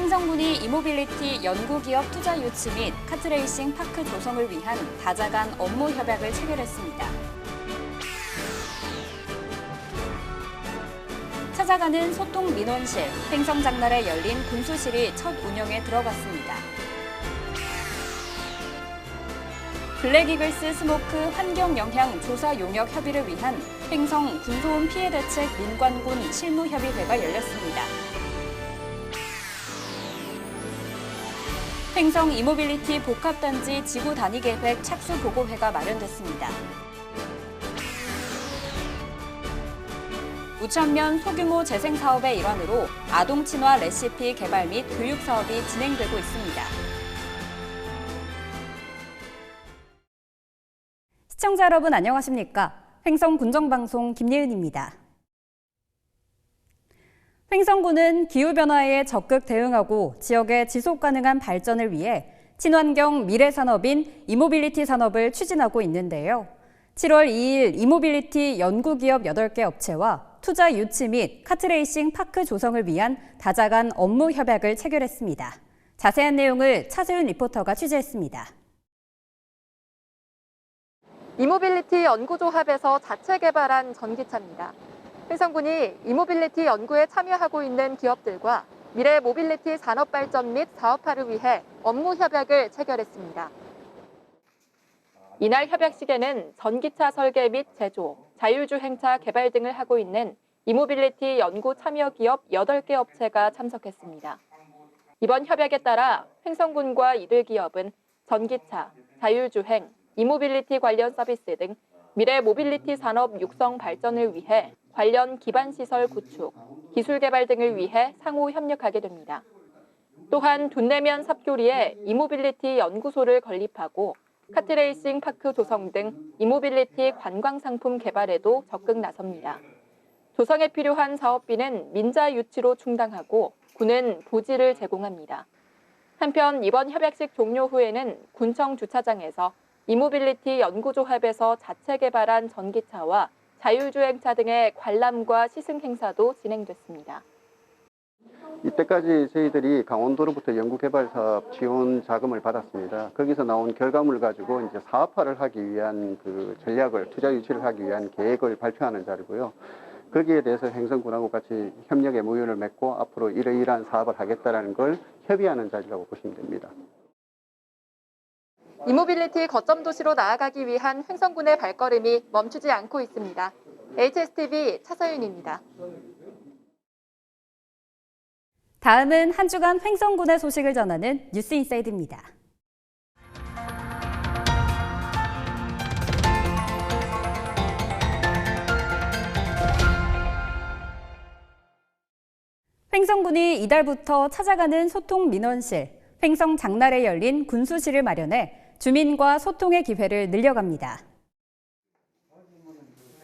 횡성군이 이모빌리티 연구기업 투자 유치 및 카트레이싱 파크 조성을 위한 다자 간 업무 협약을 체결했습니다. 찾아가는 소통 민원실, 횡성 장날에 열린 군수실이 첫 운영에 들어갔습니다. 블랙이글스 스모크 환경 영향 조사 용역 협의를 위한 횡성 군소음 피해 대책 민관군 실무협의회가 열렸습니다. 횡성 이모빌리티 복합단지 지구 단위 계획 착수 보고회가 마련됐습니다. 우천면 소규모 재생 사업의 일환으로 아동 친화 레시피 개발 및 교육 사업이 진행되고 있습니다. 시청자 여러분 안녕하십니까? 횡성 군정방송 김예은입니다. 횡성군은 기후변화에 적극 대응하고 지역의 지속 가능한 발전을 위해 친환경 미래 산업인 이모빌리티 산업을 추진하고 있는데요. 7월 2일 이모빌리티 연구기업 8개 업체와 투자 유치 및 카트레이싱 파크 조성을 위한 다자 간 업무 협약을 체결했습니다. 자세한 내용을 차세윤 리포터가 취재했습니다. 이모빌리티 연구조합에서 자체 개발한 전기차입니다. 횡성군이 이모빌리티 연구에 참여하고 있는 기업들과 미래 모빌리티 산업 발전 및 사업화를 위해 업무 협약을 체결했습니다. 이날 협약식에는 전기차 설계 및 제조, 자율주행차 개발 등을 하고 있는 이모빌리티 연구 참여 기업 8개 업체가 참석했습니다. 이번 협약에 따라 횡성군과 이들 기업은 전기차, 자율주행, 이모빌리티 관련 서비스 등 미래 모빌리티 산업 육성 발전을 위해 관련 기반 시설 구축, 기술 개발 등을 위해 상호 협력하게 됩니다. 또한 둔내면 삽교리에 이모빌리티 연구소를 건립하고 카트레이싱 파크 조성 등 이모빌리티 관광 상품 개발에도 적극 나섭니다. 조성에 필요한 사업비는 민자 유치로 충당하고 군은 부지를 제공합니다. 한편 이번 협약식 종료 후에는 군청 주차장에서 이모빌리티 연구조합에서 자체 개발한 전기차와 자율주행차 등의 관람과 시승 행사도 진행됐습니다. 이때까지 저희들이 강원도로부터 연구개발 사업 지원 자금을 받았습니다. 거기서 나온 결과물을 가지고 이제 사업화를 하기 위한 그 전략을, 투자 유치를 하기 위한 계획을 발표하는 자리고요. 거기에 대해서 횡성군하고 같이 협력의 모연을 맺고 앞으로 이러이러한 사업을 하겠다는 걸 협의하는 자리라고 보시면 됩니다. 이모빌리티 거점 도시로 나아가기 위한 횡성군의 발걸음이 멈추지 않고 있습니다. HSTV 차서윤입니다. 다음은 한 주간 횡성군의 소식을 전하는 뉴스인사이드입니다. 횡성군이 이달부터 찾아가는 소통 민원실, 횡성 장날에 열린 군수실을 마련해 주민과 소통의 기회를 늘려갑니다.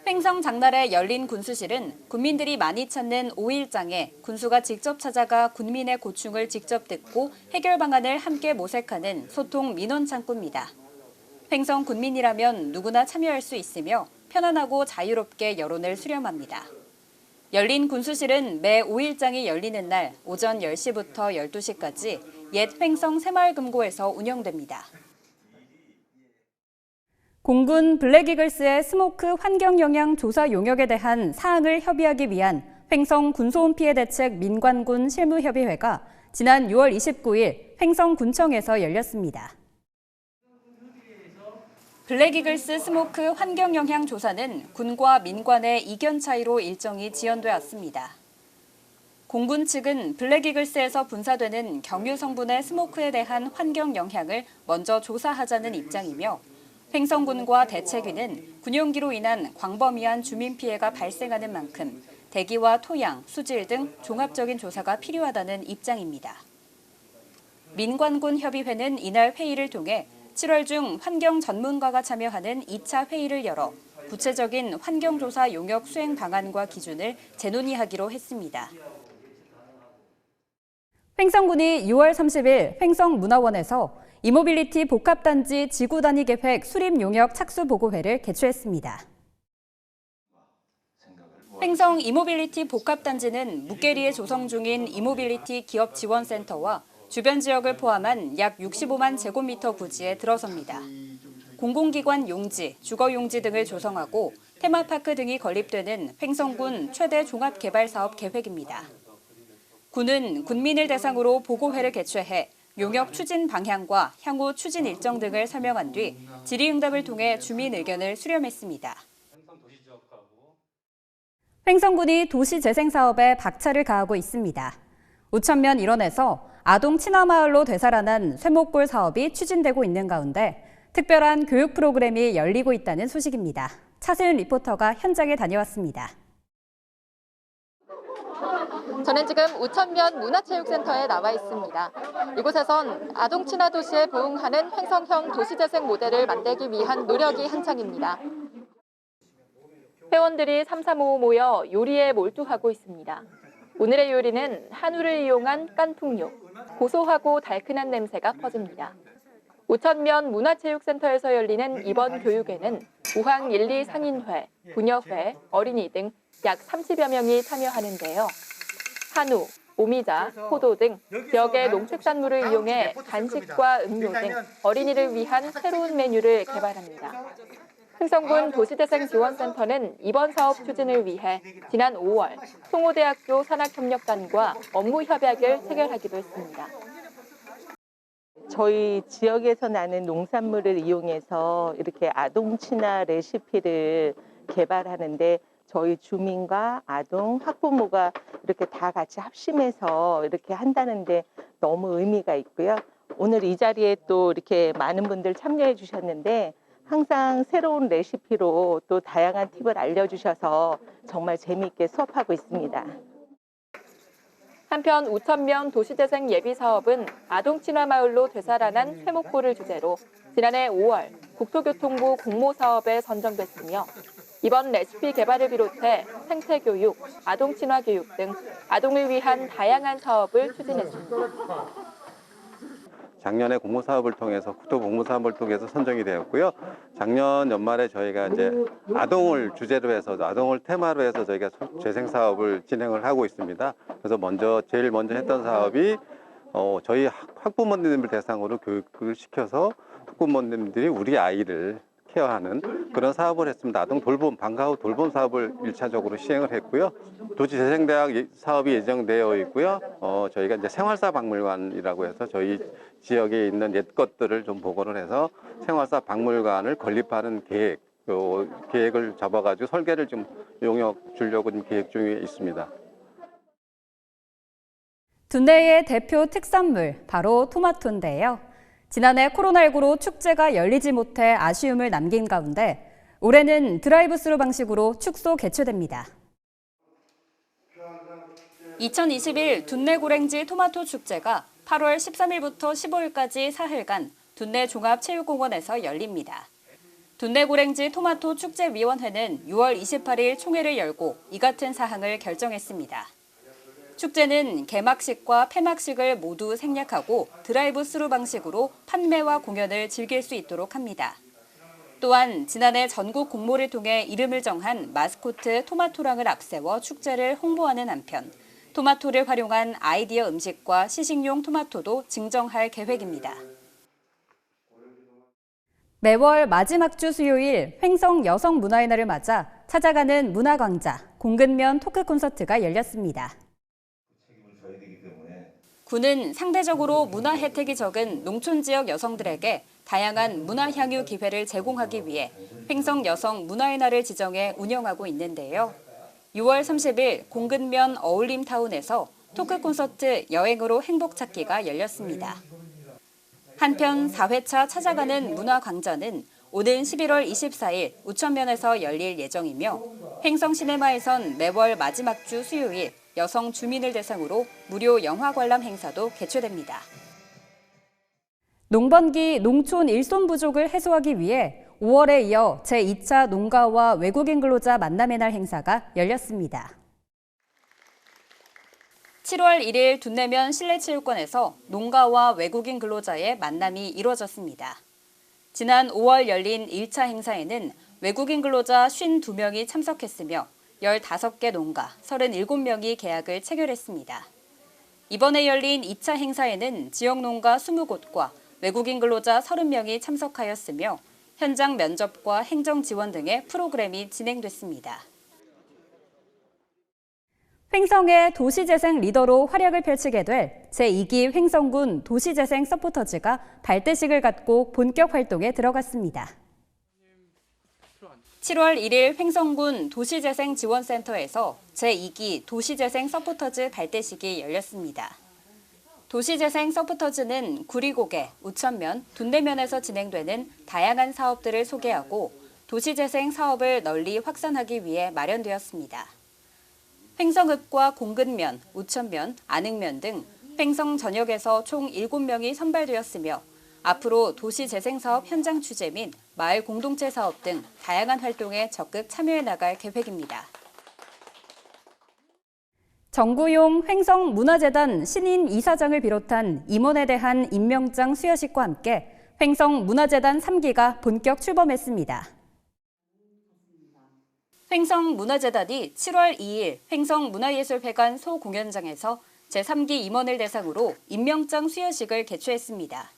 횡성 장날에 열린 군수실은 군민들이 많이 찾는 5일장에 군수가 직접 찾아가 군민의 고충을 직접 듣고 해결 방안을 함께 모색하는 소통 민원 창구입니다. 횡성 군민이라면 누구나 참여할 수 있으며 편안하고 자유롭게 여론을 수렴합니다. 열린 군수실은 매 5일장이 열리는 날 오전 10시부터 12시까지 옛 횡성 새마을금고에서 운영됩니다. 공군 블랙이글스의 스모크 환경 영향 조사 용역에 대한 사항을 협의하기 위한 횡성 군소음 피해 대책 민관군 실무협의회가 지난 6월 29일 횡성군청에서 열렸습니다. 블랙이글스 스모크 환경 영향 조사는 군과 민관의 이견 차이로 일정이 지연돼 왔습니다. 공군 측은 블랙이글스에서 분사되는 경유 성분의 스모크에 대한 환경 영향을 먼저 조사하자는 입장이며 횡성군과 대책위는 군용기로 인한 광범위한 주민 피해가 발생하는 만큼 대기와 토양, 수질 등 종합적인 조사가 필요하다는 입장입니다. 민관군 협의회는 이날 회의를 통해 7월 중 환경 전문가가 참여하는 2차 회의를 열어 구체적인 환경조사 용역 수행 방안과 기준을 재논의하기로 했습니다. 횡성군이 6월 30일 횡성문화원에서 이모빌리티 복합단지 지구 단위 계획 수립 용역 착수 보고회를 개최했습니다. 횡성 이모빌리티 복합단지는 묵계리에 조성 중인 이모빌리티 기업 지원센터와 주변 지역을 포함한 약 65만 제곱미터 부지에 들어섭니다. 공공기관 용지, 주거용지 등을 조성하고 테마파크 등이 건립되는 횡성군 최대 종합개발사업 계획입니다. 군은 군민을 대상으로 보고회를 개최해 용역 추진 방향과 향후 추진 일정 등을 설명한 뒤 질의응답을 통해 주민 의견을 수렴했습니다. 횡성군이 도시재생 사업에 박차를 가하고 있습니다. 우천면 일원에서 아동 친화마을로 되살아난 쇠목골 사업이 추진되고 있는 가운데 특별한 교육 프로그램이 열리고 있다는 소식입니다. 차세윤 리포터가 현장에 다녀왔습니다. 저는 지금 우천면 문화체육센터에 나와 있습니다. 이곳에선 아동 친화 도시에 부응하는 횡성형 도시재생 모델을 만들기 위한 노력이 한창입니다. 회원들이 삼삼오오 모여 요리에 몰두하고 있습니다. 오늘의 요리는 한우를 이용한 깐풍육. 고소하고 달큰한 냄새가 퍼집니다. 우천면 문화체육센터에서 열리는 이번 교육에는 우황 1, 2 상인회, 부녀회, 어린이 등 약 30여 명이 참여하는데요. 한우, 오미자, 포도 등 지역의 농축산물을 이용해 간식과 음료 등 어린이를 위한 새로운 메뉴를 개발합니다. 횡성군 도시재생지원센터는 이번 사업 추진을 위해 지난 5월 송호대학교 산학협력단과 업무 협약을 체결하기도 했습니다. 저희 지역에서 나는 농산물을 이용해서 이렇게 아동 친화 레시피를 개발하는데 저희 주민과 아동, 학부모가 이렇게 다 같이 합심해서 이렇게 한다는데 너무 의미가 있고요. 오늘 이 자리에 또 이렇게 많은 분들 참여해 주셨는데 항상 새로운 레시피로 또 다양한 팁을 알려주셔서 정말 재미있게 수업하고 있습니다. 한편 우천면 도시재생 예비사업은 아동 친화 마을로 되살아난 쇠목골을 주제로 지난해 5월 국토교통부 공모사업에 선정됐으며 이번 레시피 개발을 비롯해 생태교육, 아동 친화 교육 등 아동을 위한 다양한 사업을 추진했습니다. 작년에 공모사업을 통해서 국토공모사업을 통해서 선정이 되었고요. 작년 연말에 저희가 이제 아동을 주제로 해서 아동을 테마로 해서 저희가 재생 사업을 진행을 하고 있습니다. 그래서 제일 먼저 했던 사업이 저희 학부모님들 대상으로 교육을 시켜서 학부모님들이 우리 아이를 케어하는 그런 사업을 했습니다. 아동 돌봄, 방과 후 돌봄 사업을 1차적으로 시행을 했고요. 도시재생대학 사업이 예정되어 있고요. 저희가 이제 생활사 박물관이라고 해서 저희 지역에 있는 옛 것들을 좀 복원을 해서 생활사 박물관을 건립하는 계획을 잡아가지고 설계를 좀 용역 주려고 계획 중에 있습니다. 둔내의 대표 특산물, 바로 토마토인데요. 지난해 코로나19로 축제가 열리지 못해 아쉬움을 남긴 가운데 올해는 드라이브스루 방식으로 축소 개최됩니다. 2021 둔내고랭지 토마토 축제가 8월 13일부터 15일까지 사흘간 둔내 종합체육공원에서 열립니다. 둔내고랭지 토마토 축제위원회는 6월 28일 총회를 열고 이 같은 사항을 결정했습니다. 축제는 개막식과 폐막식을 모두 생략하고 드라이브 스루 방식으로 판매와 공연을 즐길 수 있도록 합니다. 또한 지난해 전국 공모를 통해 이름을 정한 마스코트 토마토랑을 앞세워 축제를 홍보하는 한편 토마토를 활용한 아이디어 음식과 시식용 토마토도 증정할 계획입니다. 매월 마지막 주 수요일 횡성 여성문화의 날을 맞아 찾아가는 문화광자, 공근면 토크 콘서트가 열렸습니다. 군은 상대적으로 문화 혜택이 적은 농촌 지역 여성들에게 다양한 문화 향유 기회를 제공하기 위해 횡성 여성 문화의 날을 지정해 운영하고 있는데요. 6월 30일 공근면 어울림타운에서 토크 콘서트 여행으로 행복 찾기가 열렸습니다. 한편 4회차 찾아가는 문화광자는 오는 11월 24일 우천면에서 열릴 예정이며 횡성 시네마에선 매월 마지막 주 수요일 여성 주민을 대상으로 무료 영화 관람 행사도 개최됩니다. 농번기 농촌 일손 부족을 해소하기 위해 5월에 이어 제2차 농가와 외국인 근로자 만남의 날 행사가 열렸습니다. 7월 1일 둔내면 실내체육관에서 농가와 외국인 근로자의 만남이 이루어졌습니다. 지난 5월 열린 1차 행사에는 외국인 근로자 52명이 참석했으며 15개 농가 37명이 계약을 체결했습니다. 이번에 열린 2차 행사에는 지역 농가 20곳과 외국인 근로자 30명이 참석하였으며 현장 면접과 행정 지원 등의 프로그램이 진행됐습니다. 횡성의 도시재생 리더로 활약을 펼치게 될 제2기 횡성군 도시재생 서포터즈가 발대식을 갖고 본격 활동에 들어갔습니다. 7월 1일 횡성군 도시재생지원센터에서 제2기 도시재생 서포터즈 발대식이 열렸습니다. 도시재생 서포터즈는 구리고개, 우천면, 둔내면에서 진행되는 다양한 사업들을 소개하고 도시재생 사업을 널리 확산하기 위해 마련되었습니다. 횡성읍과 공근면, 우천면, 안흥면 등 횡성 전역에서 총 7명이 선발되었으며 앞으로 도시재생사업 현장 취재 및 마을 공동체 사업 등 다양한 활동에 적극 참여해 나갈 계획입니다. 정구용 횡성문화재단 신인 이사장을 비롯한 임원에 대한 임명장 수여식과 함께 횡성문화재단 3기가 본격 출범했습니다. 횡성문화재단이 7월 2일 횡성문화예술회관 소공연장에서 제3기 임원을 대상으로 임명장 수여식을 개최했습니다.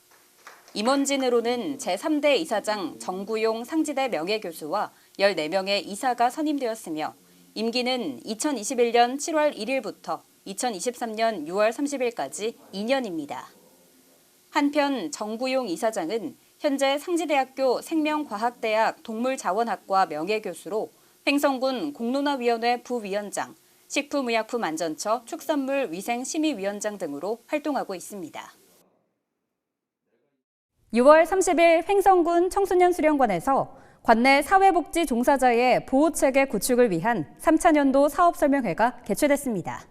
임원진으로는 제3대 이사장 정구용 상지대 명예교수와 14명의 이사가 선임되었으며 임기는 2021년 7월 1일부터 2023년 6월 30일까지 2년입니다. 한편 정구용 이사장은 현재 상지대학교 생명과학대학 동물자원학과 명예교수로 횡성군 공론화위원회 부위원장, 식품의약품안전처 축산물위생심의위원장 등으로 활동하고 있습니다. 6월 30일 횡성군 청소년수련관에서 관내 사회복지 종사자의 보호체계 구축을 위한 3차년도 사업설명회가 개최됐습니다.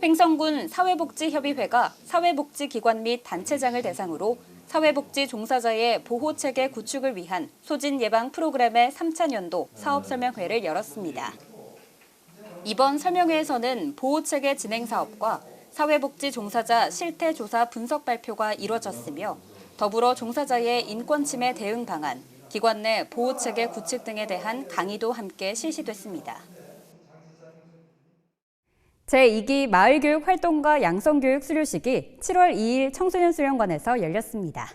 횡성군 사회복지협의회가 사회복지기관 및 단체장을 대상으로 사회복지 종사자의 보호체계 구축을 위한 소진 예방 프로그램의 3차년도 사업설명회를 열었습니다. 이번 설명회에서는 보호체계 진행 사업과 사회복지 종사자 실태조사 분석 발표가 이뤄졌으며 더불어 종사자의 인권침해 대응 방안, 기관 내 보호체계 구축 등에 대한 강의도 함께 실시됐습니다. 제2기 마을교육 활동과 양성교육 수료식이 7월 2일 청소년수련관에서 열렸습니다.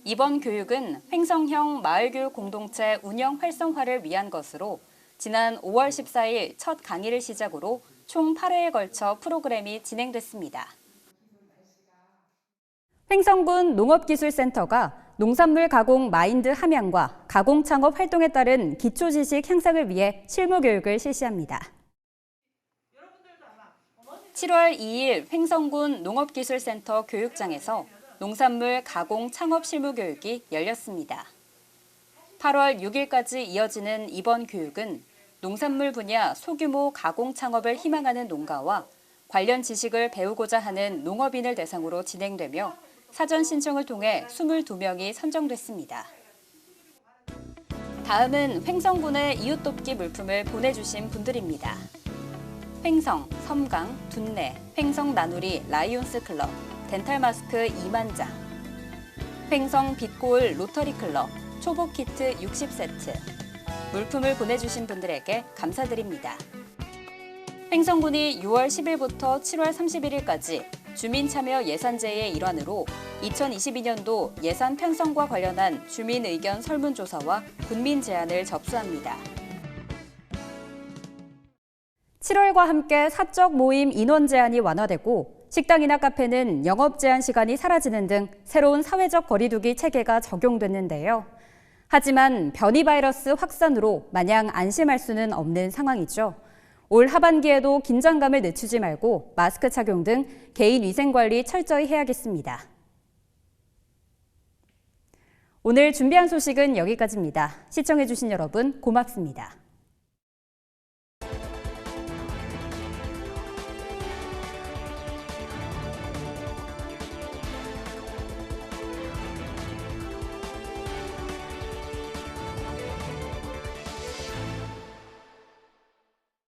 이번 교육은 횡성형 마을교육 공동체 운영 활성화를 위한 것으로 지난 5월 14일 첫 강의를 시작으로 총 8회에 걸쳐 프로그램이 진행됐습니다. 횡성군 농업기술센터가 농산물 가공 마인드 함양과 가공 창업 활동에 따른 기초지식 향상을 위해 실무교육을 실시합니다. 7월 2일 횡성군 농업기술센터 교육장에서 농산물 가공 창업 실무교육이 열렸습니다. 8월 6일까지 이어지는 이번 교육은 농산물 분야 소규모 가공 창업을 희망하는 농가와 관련 지식을 배우고자 하는 농업인을 대상으로 진행되며 사전 신청을 통해 22명이 선정됐습니다. 다음은 횡성군의 이웃돕기 물품을 보내주신 분들입니다. 횡성, 섬강, 둔내, 횡성 나누리 라이온스 클럽, 덴탈 마스크 2만 장, 횡성 빛고을 로터리 클럽, 초보 키트 60세트, 물품을 보내주신 분들에게 감사드립니다. 횡성군이 6월 10일부터 7월 31일까지 주민참여 예산제의 일환으로 2022년도 예산 편성과 관련한 주민 의견 설문조사와 군민 제안을 접수합니다. 7월과 함께 사적 모임 인원 제한이 완화되고 식당이나 카페는 영업 제한 시간이 사라지는 등 새로운 사회적 거리두기 체계가 적용됐는데요. 하지만 변이 바이러스 확산으로 마냥 안심할 수는 없는 상황이죠. 올 하반기에도 긴장감을 늦추지 말고 마스크 착용 등 개인 위생 관리 철저히 해야겠습니다. 오늘 준비한 소식은 여기까지입니다. 시청해주신 여러분 고맙습니다.